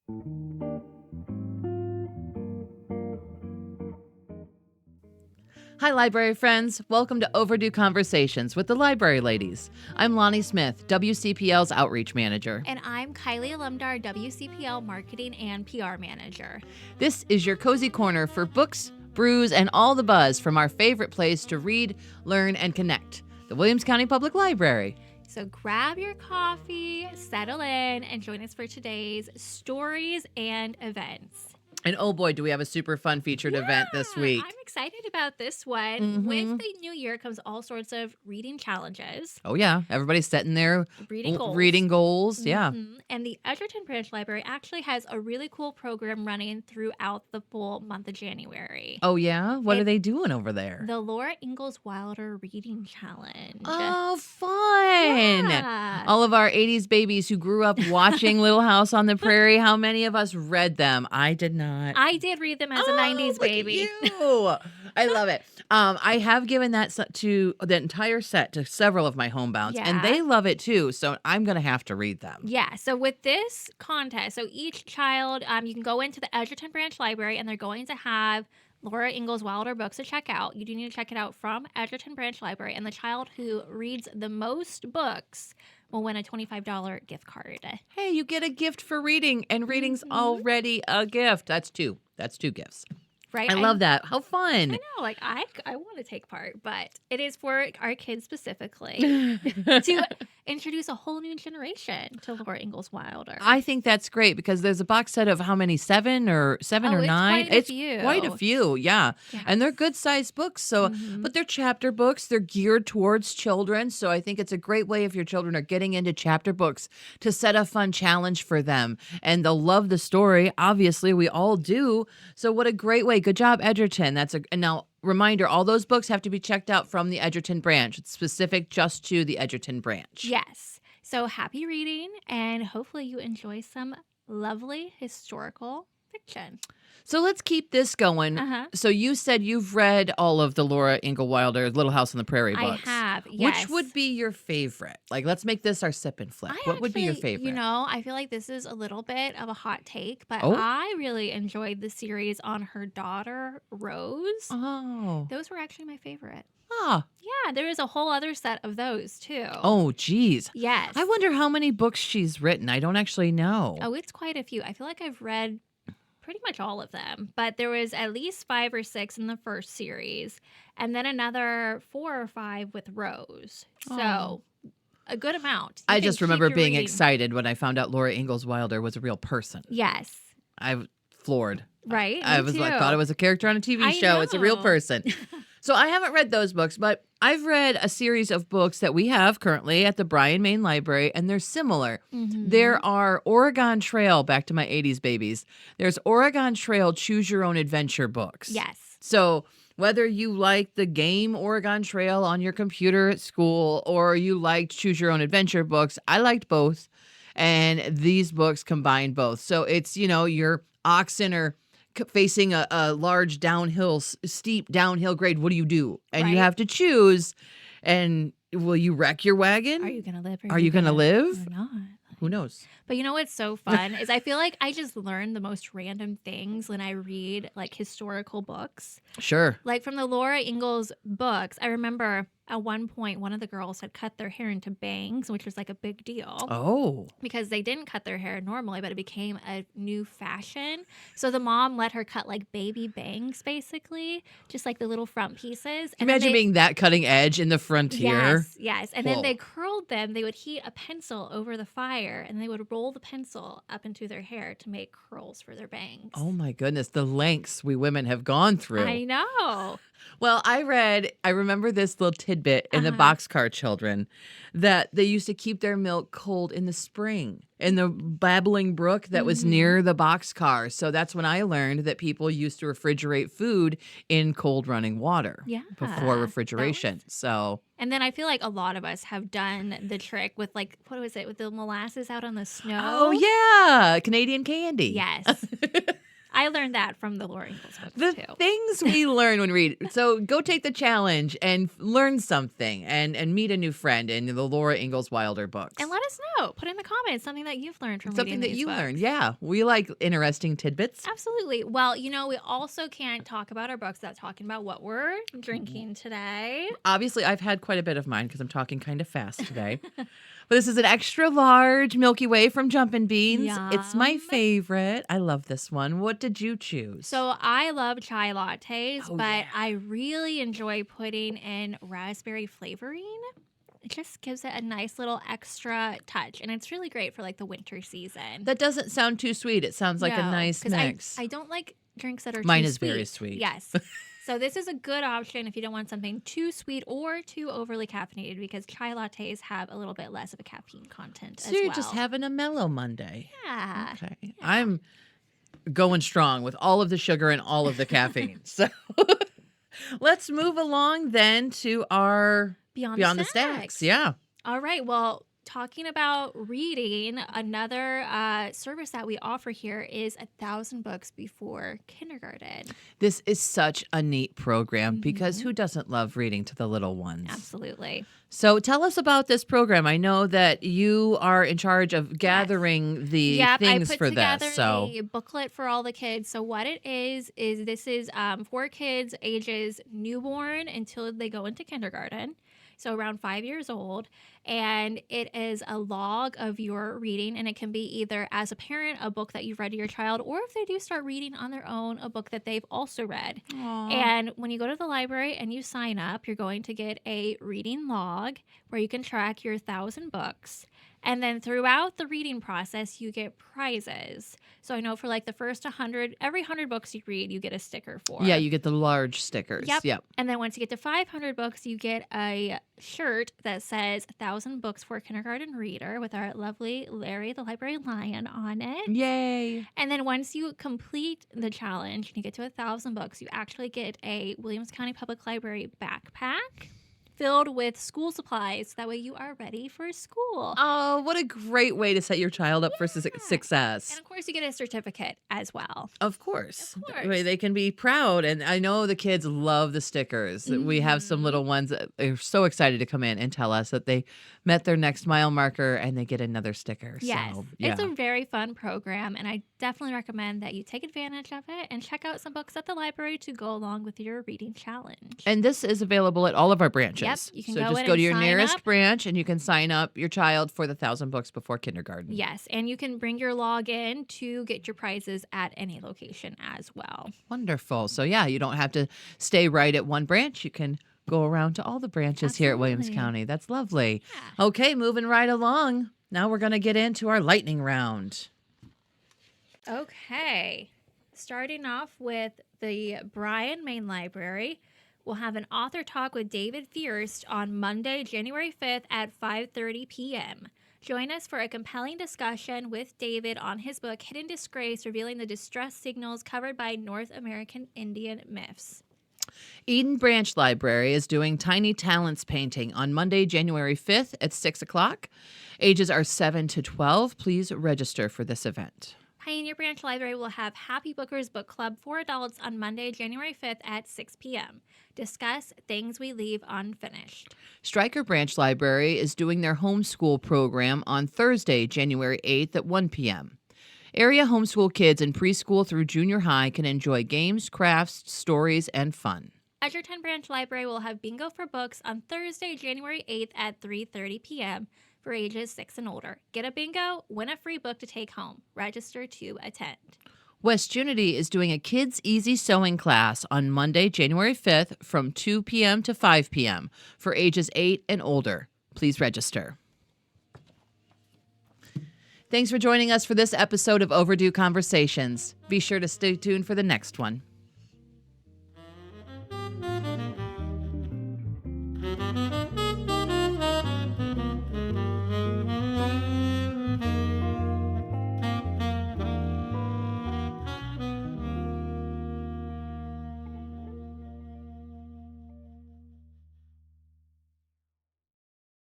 Hi, library friends. Welcome to Overdue Conversations with the Library Ladies. I'm Lonnie Smith, WCPL's Outreach Manager. And I'm Kylie Alumdar, WCPL Marketing and PR Manager. This is your cozy corner for books, brews, and all the buzz from our favorite place to read, learn, and connect, the Williams County Public Library. So grab your coffee, settle in, and join us for today's stories and events. And oh boy, do we have a super fun featured event this week. I'm excited about this one. With the new year comes all sorts of reading challenges. Oh yeah, everybody's setting their reading goals. Yeah. And the Edgerton Branch Library actually has a really cool program running throughout the full month of January. Oh yeah? What are they doing over there? The Laura Ingalls Wilder Reading Challenge. Oh, fun. Yeah. All of our 80s babies who grew up watching Little House on the Prairie, how many of us read them? I did not. I did read them as a 90s baby. I love it. I have given that to the entire set to several of my homebounds, and they love it too. So I'm going to have to read them. Yeah. So with this contest, so each child, you can go into the Edgerton Branch Library, and they're going to have Laura Ingalls Wilder books to check out. You do need to check it out from Edgerton Branch Library, and the child who reads the most books will win a $25 gift card. Hey, you get a gift for reading, and reading's already a gift. That's two. That's two gifts. Right? I love that. How fun. I know. Like, I want to take part, but it is for our kids specifically to introduce a whole new generation to Laura Ingalls Wilder. I think that's great because there's a box set of how many? Seven or nine? It's quite a few, yeah. Yes. And they're good sized books. So, but they're chapter books. They're geared towards children. So I think it's a great way if your children are getting into chapter books to set a fun challenge for them. And they'll love the story. Obviously, we all do. So what a great way. Good job, Edgerton. And now, reminder, all those books have to be checked out from the Edgerton branch. It's specific just to the Edgerton branch. Yes. So happy reading, and hopefully you enjoy some lovely historical fiction. So let's keep this going. So you said you've read all of the Laura Ingalls Wilder Little House on the Prairie books. I have, yes. Which would be your favorite? Like, let's make this our sip and flip. What would be your favorite? You know, I feel like this is a little bit of a hot take, but Oh. I really enjoyed the series on her daughter, Rose. Oh. Those were actually my favorite. Ah. Yeah, there is a whole other set of those, too. Oh, geez. Yes. I wonder how many books she's written. I don't actually know. Oh, it's quite a few. I feel like I've read pretty much all of them, but there was at least 5 or 6 in the first series, and then another 4 or 5 with Rose. So a good amount. I just remember being excited when I found out Laura Ingalls Wilder was a real person. Yes. I floored. Right. I thought it was a character on a TV show. It's a real person. So I haven't read those books, but I've read a series of books that we have currently at the Bryan Main Library, and they're similar. There are Oregon Trail, back to my 80s babies. There's Oregon Trail Choose Your Own Adventure books. Yes. So whether you like the game Oregon Trail on your computer at school or you liked Choose Your Own Adventure books, I liked both. And these books combine both. So it's, your oxen are facing a large steep downhill grade. What do you do? And you have to choose. And will you wreck your wagon? Are you going to live? Are you going to live? Or not? Who knows? But you know what's so fun is I feel like I just learn the most random things when I read like historical books. Sure. Like from the Laura Ingalls books, I remember at one point one of the girls had cut their hair into bangs, which was like a big deal. Oh. Because they didn't cut their hair normally, but it became a new fashion. So the mom let her cut like baby bangs, basically, just like the little front pieces. And imagine being that cutting edge in the frontier. Yes. And then they curled them. They would heat a pencil over the fire, and they would roll the pencil up into their hair to make curls for their bangs. Oh my goodness, the lengths we women have gone through. I know. Well, I remember this little tidbit in the Boxcar Children that they used to keep their milk cold in the spring in the babbling brook that was near the boxcar. So that's when I learned that people used to refrigerate food in cold running water before refrigeration. And then I feel like a lot of us have done the trick with like, what was it, with the molasses out on the snow? Oh, yeah. Canadian candy. Yes. I learned that from the Laura Ingalls books The too. things we learn when we read. So go take the challenge and learn something and meet a new friend in the Laura Ingalls Wilder books. And let us know. Put in the comments something that you've learned from Something reading that these you books. learned. Yeah. We like interesting tidbits. Absolutely. Well, we also can't talk about our books without talking about what we're drinking today. Obviously, I've had quite a bit of mine because I'm talking kind of fast today. But this is an extra large Milky Way from Jumpin' Beans. It's my Yum. favorite. I love this one. What did you choose? So I love chai lattes, Oh, but yeah. I really enjoy putting in raspberry flavoring. It just gives it a nice little extra touch, and it's really great for like the winter season. That doesn't sound too sweet. It sounds like a No, nice 'cause mix. I don't like drinks that are Mine too is sweet. very sweet. Yes. So this is a good option if you don't want something too sweet or too overly caffeinated, because chai lattes have a little bit less of a caffeine content So as you're well. just having a mellow Monday. Yeah. Okay. I'm going strong with all of the sugar and all of the caffeine. So let's move along then to our Beyond the Stacks. Yeah. All right. Well, talking about reading, another service that we offer here is 1,000 books before kindergarten. This is such a neat program because Mhm. who doesn't love reading to the little ones? Absolutely. So tell us about this program. I know that you are in charge of gathering the Yep, things I put for together this. So a booklet for all the kids. So what it is this is for kids ages newborn until they go into kindergarten. So around 5 years old. And it is a log of your reading. And it can be either as a parent, a book that you've read to your child, or if they do start reading on their own, a book that they've also read. Aw. And when you go to the library and you sign up, you're going to get a reading log where you can track your 1,000 books. And then throughout the reading process, you get prizes. So I know for like the first 100, every 100 books you read, you get a sticker for. yeah, you get the large stickers. Yep. And then once you get to 500 books, you get a shirt that says 1,000 books for a kindergarten reader with our lovely Larry, the library lion, on it. Yay. And then once you complete the challenge and you get to 1,000 books, you actually get a Williams County Public Library backpack filled with school supplies. That way you are ready for school. Oh, what a great way to set your child up for Yeah. success. And of course, you get a certificate as well. Of course. Of That way course. they can be proud. And I know the kids love the stickers. We have some Mhm. little ones that are so excited to come in and tell us that they met their next mile marker and they get another sticker. Yes, So, it's yeah. a very fun program, and I definitely recommend that you take advantage of it and check out some books at the library to go along with your reading challenge. And this is available at all of our branches. You can so go just in go to and your sign nearest up. branch and you can sign up your child for the 1,000 books before kindergarten. Yes, and you can bring your login to get your prizes at any location as well. Wonderful. So, yeah, you don't have to stay right at one branch. You can go around to all the branches here at Williams Absolutely. County. That's lovely. Yeah. Okay, moving right along. Now we're going to get into our lightning round. Okay, starting off with the Bryan Main Library, we'll have an author talk with David Fierst on Monday, January 5th at 5:30 p.m. Join us for a compelling discussion with David on his book, Hidden Disgrace, revealing the distress signals covered by North American Indian myths. Eden Branch Library is doing Tiny Talents painting on Monday, January 5th at 6 o'clock. Ages are 7 to 12. Please register for this event. Pioneer Branch Library will have Happy Bookers Book Club for adults on Monday, January 5th at 6 p.m. Discuss things we leave unfinished. Stryker Branch Library is doing their homeschool program on Thursday, January 8th at 1 p.m. Area homeschool kids in preschool through junior high can enjoy games, crafts, stories, and fun. Edgerton Branch Library will have Bingo for Books on Thursday, January 8th at 3:30 p.m. for ages 6 and older. Get a bingo, win a free book to take home. Register to attend. West Unity is doing a Kids Easy Sewing class on Monday, January 5th from 2 p.m. to 5 p.m. for ages 8 and older. Please register. Thanks for joining us for this episode of Overdue Conversations. Be sure to stay tuned for the next one.